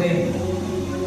ஆண்டவரே,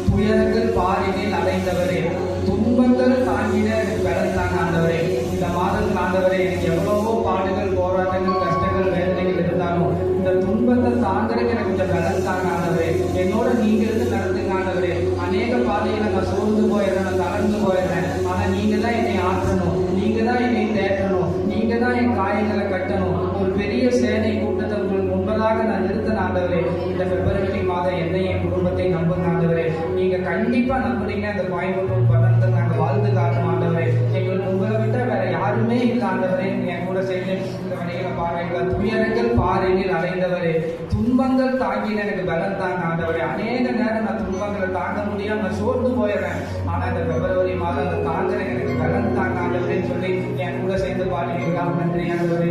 துயரங்கள் பாரினில் அடைந்தவரே, துன்பங்கள் தாங்கிட எனக்கு பலன் தாங்க ஆண்டவரே. இந்த மாதத்தில் ஆண்டவரே, எனக்கு எவ்வளவோ பாடுகள், போராட்டங்கள், கஷ்டங்கள், வேதனைகள் இருந்தாலும் இந்த துன்பத்தை தாங்கிறதுக்கு எனக்கு கொஞ்சம் பலன் தாங்க ஆண்டவரே. என்னோட நீங்க இருந்து நடத்துங்க ஆண்டவரே. அநேக பாதையில நான் சோர்ந்து போயிடுறேன், நான் தளர்ந்து போயிடுறேன். ஆனா நீங்க தான் என்னை ஆற்றணும், நீங்க தான் என்னை தேற்றணும், நீங்க தான் என் காயங்களை கட்டணும். ஒரு பெரிய சேனை கூட்டத்தை உங்களுக்கு முன்பதாக நான் நிறுத்தின ஆண்டவரே. இந்த பிப்ரவரி மாதம் என்னை என் குடும்பத்தை நம்புங்க ஆண்டவரே. நீங்க கண்டிப்பா நம்புறீங்க. அந்த கோயம்புத்தூர் பட்டணத்தை நாங்க வாழ்ந்து காட்டணும் ஆண்டவரே. எங்களுக்கு உங்களை விட்டா வேற யாருமே இல்லை ஆண்டவரே. என் கூட சேர்ந்து இந்த வழிகளை பாருங்க. துயரங்கள் பாறையில் அடைந்தவரே, துன்பங்கள் தாங்கின எனக்கு பலன் தாங்க ஆண்டவரே. அநேக நேரம் நான் துன்பங்களை தாங்க முடியாம நான் சோர்ந்து போயிடுறேன். ஆனா இந்த பிப்ரவரி மாதம் அந்த தாங்குற எனக்கு பலன் தாங்க ஆண்டவரேன்னு சொல்லி என் கூட சேர்ந்து பாடுறீங்களா? நன்றி ஆண்டவரே.